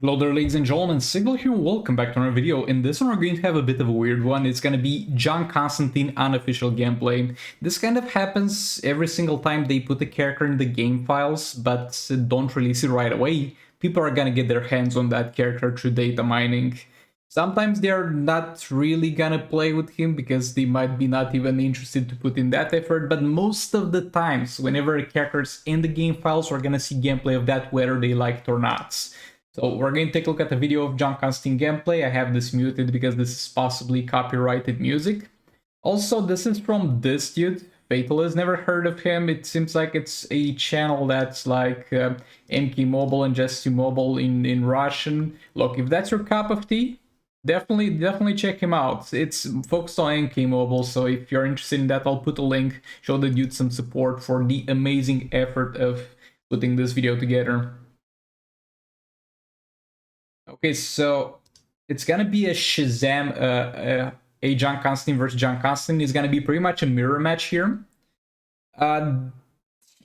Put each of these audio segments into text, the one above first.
Hello there, ladies and gentlemen, Signal here, welcome back to another video. In this one we're going to have a bit of a weird one. It's going to be John Constantine unofficial gameplay. This kind of happens every single time they put a character in the game files, but don't release it right away. People are going to get their hands on that character through data mining. Sometimes they're not really gonna play with him because they might be not even interested to put in that effort, but most of the times, whenever a character's in the game files, we're gonna see gameplay of that whether they like it or not. So we're going to take a look at the video of John Constantine gameplay. I have this muted because this is possibly copyrighted music. Also, this is from this dude, Fatal. Has never heard of him. It seems like it's a channel that's like MK Mobile and Just to Mobile in Russian. Look, if that's your cup of tea, definitely check him out. It's focused on MK Mobile, so if you're interested in that, I'll put a link. Show the dude some support for the amazing effort of putting this video together. Okay, so it's gonna be a Shazam, a John Constantine versus John Constantine. It's gonna be pretty much a mirror match here.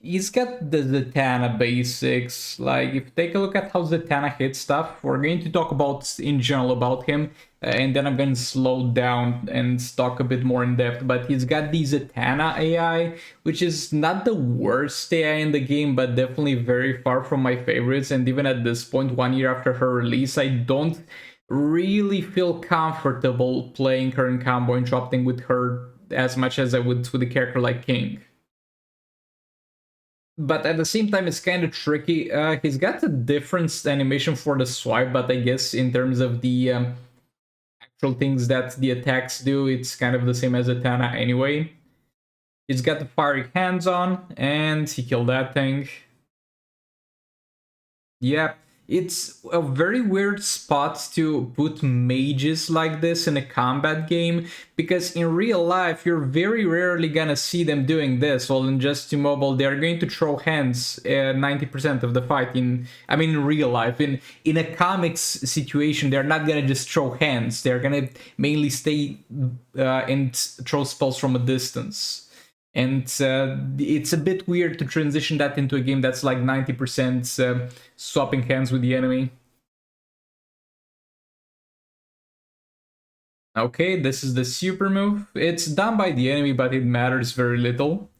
He's got the Zatanna basics. Like, if you take a look at how Zatanna hits stuff, we're going to talk about in general about him, and then I'm going to slow down and talk a bit more in depth. But he's got the Zatanna AI, which is not the worst AI in the game, but definitely very far from my favorites. And even at this point, 1 year after her release, I don't really feel comfortable playing her in combo interrupting with her as much as I would with a character like King. But at the same time, it's kind of tricky. He's got a different animation for the swipe, but I guess in terms of the actual things that the attacks do, it's kind of the same as Zatanna anyway. He's got the fiery hands on, and he killed that thing. Yeah, it's a very weird spot to put mages like this in a combat game, because in real life you're very rarely gonna see them doing this. Well, in Just to Mobile, they're going to throw hands 90% of the fight. In real life, in a comics situation, they're not gonna just throw hands. They're gonna mainly stay and throw spells from a distance. And it's a bit weird to transition that into a game that's like 90% swapping hands with the enemy. Okay, this is the super move. It's done by the enemy, but it matters very little.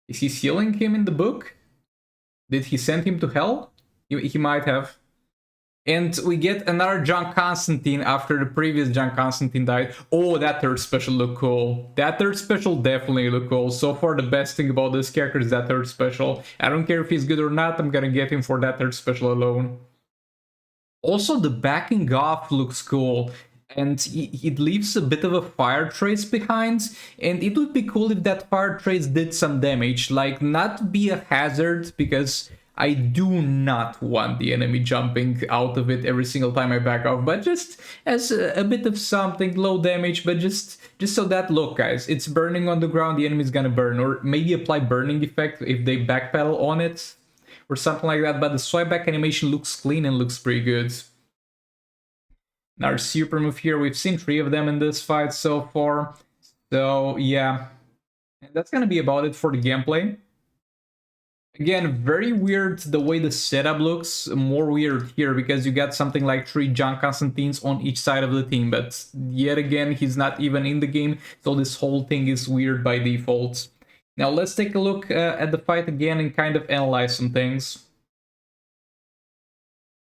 Is he sealing him in the book? Did he send him to hell? He might have. And we get another John Constantine after the previous John Constantine died. Oh, that third special looked cool. That third special definitely looked cool. So far, the best thing about this character is that third special. I don't care if he's good or not, I'm gonna get him for that third special alone. Also, the backing off looks cool. And it leaves a bit of a fire trace behind. And it would be cool if that fire trace did some damage. Like, not be a hazard, because I do not want the enemy jumping out of it every single time I back off, but just as a bit of something, low damage, but just so that, look guys, it's burning on the ground, the enemy's gonna burn, or maybe apply burning effect if they backpedal on it, or something like that, but the swipe back animation looks clean and looks pretty good. Our super move here, we've seen 3 of them in this fight so far, so yeah, and that's gonna be about it for the gameplay. Again, very weird the way the setup looks, more weird here because you got something like 3 John Constantines on each side of the team, but yet again, he's not even in the game, so this whole thing is weird by default. Now let's take a look at the fight again and kind of analyze some things.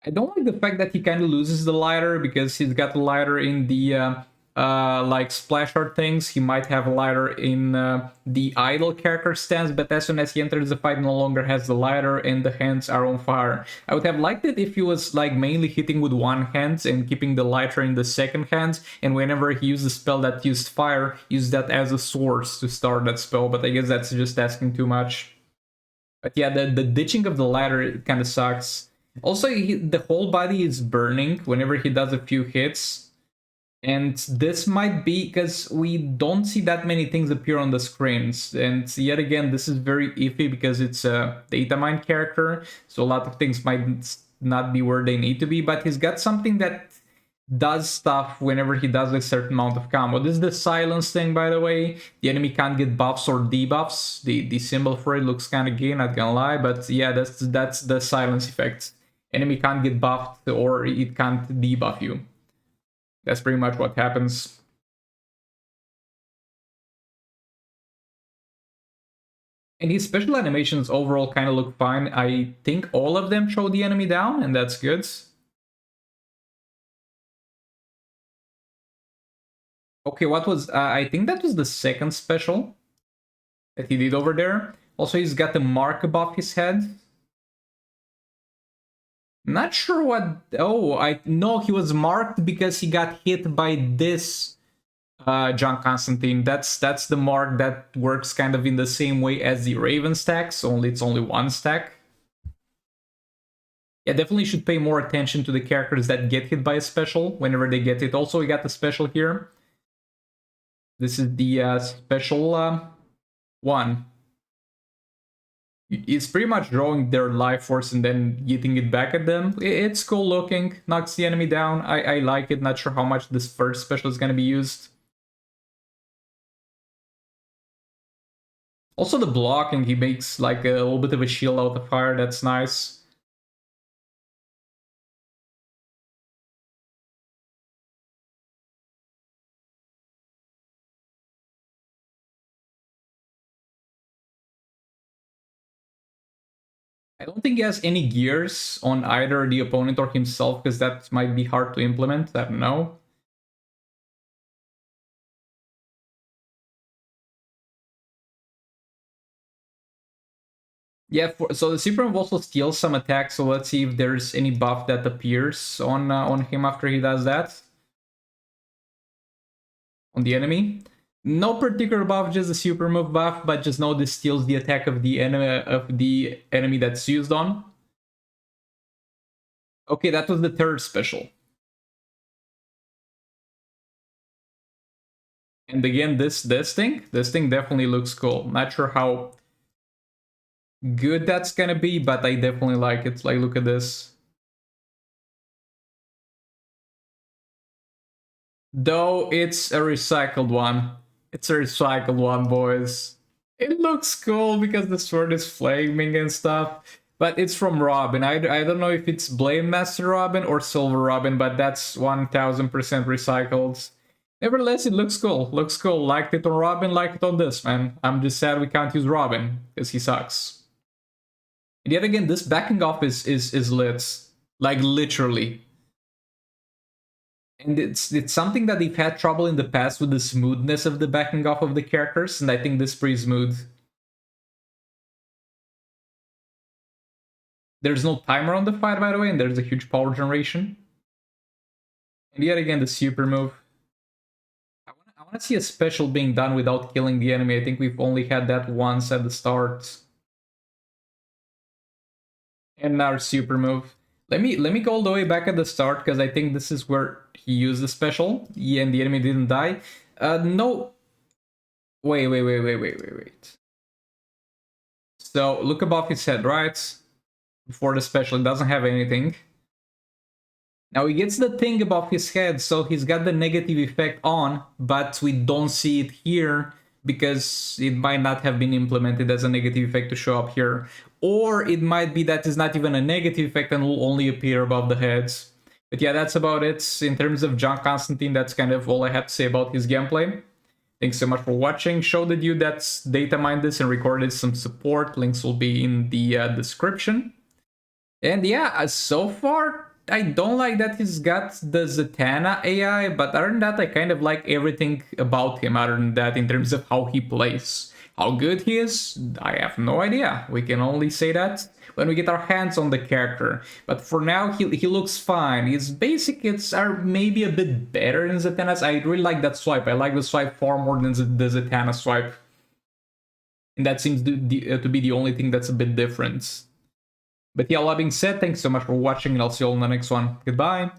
I don't like the fact that he kind of loses the lighter because he's got the lighter in the like splash art things. He might have a lighter in the idle character stance, but as soon as he enters the fight, no longer has the lighter and the hands are on fire. I would have liked it if he was like mainly hitting with one hand and keeping the lighter in the second hand, and whenever he used a spell that used fire, use that as a source to start that spell, but I guess that's just asking too much. But yeah, the ditching of the lighter kind of sucks. Also, the whole body is burning whenever he does a few hits. And this might be because we don't see that many things appear on the screens. And yet again, this is very iffy because it's a data mine character. So a lot of things might not be where they need to be. But he's got something that does stuff whenever he does a certain amount of combo. This is the silence thing, by the way. The enemy can't get buffs or debuffs. The symbol for it looks kind of gay, not gonna lie, but yeah, that's the silence effect. Enemy can't get buffed or it can't debuff you. That's pretty much what happens. And his special animations overall kind of look fine. I think all of them show the enemy down, and that's good. Okay, what was... I think that was the second special that he did over there. Also, he's got the mark above his head. Not sure what... Oh, I know he was marked because he got hit by this John Constantine. That's the mark that works kind of in the same way as the Raven stacks, only it's only one stack. Yeah, definitely should pay more attention to the characters that get hit by a special whenever they get it. Also, we got the special here. This is the special one. It's pretty much drawing their life force and then getting it back at them. It's cool looking, knocks the enemy down. I like it, not sure how much this first special is going to be used. Also the blocking, he makes like a little bit of a shield out of fire, that's nice. I don't think he has any gears on either the opponent or himself, because that might be hard to implement, I don't know. Yeah, so the Super Move also steals some attacks, so let's see if there's any buff that appears on him after he does that. On the enemy. No particular buff, just a super move buff, but just know this steals the attack of the enemy that's used on. Okay, that was the third special. And again, this thing definitely looks cool. Not sure how good that's gonna be, but I definitely like it. Like, look at this. Though it's a recycled one. It's a recycled one, boys. It looks cool because the sword is flaming and stuff. But it's from Robin. I don't know if it's Blade Master Robin or Silver Robin, but that's 1000% recycled. Nevertheless, it looks cool. Looks cool. Liked it on Robin, liked it on this, man. I'm just sad we can't use Robin, because he sucks. And yet again, this backing off is lit. Like, literally. And it's something that they've had trouble in the past with the smoothness of the backing off of the characters, and I think this is pretty smooth. There's no timer on the fight, by the way, and there's a huge power generation. And yet again, the super move. I want to see a special being done without killing the enemy. I think we've only had that once at the start. And now super move. Let me go all the way back at the start, because I think this is where he used the special. Yeah, and the enemy didn't die. No. Wait. So look above his head, right? Before the special, it doesn't have anything. Now he gets the thing above his head, so he's got the negative effect on, but we don't see it here because it might not have been implemented as a negative effect to show up here. Or it might be that it's not even a negative effect and will only appear above the heads. But yeah, that's about it. In terms of John Constantine, that's kind of all I have to say about his gameplay. Thanks so much for watching. Show the dude that's data mined this and recorded some support. Links will be in the description. And yeah, so far, I don't like that he's got the Zatanna AI, but other than that, I kind of like everything about him other than that in terms of how he plays. How good he is, I have no idea. We can only say that when we get our hands on the character. But for now, he looks fine. His basics are maybe a bit better than Zatanna's. I really like that swipe. I like the swipe far more than the Zatanna swipe. And that seems to be the only thing that's a bit different. But yeah, all that being said, thanks so much for watching, and I'll see you all in the next one. Goodbye!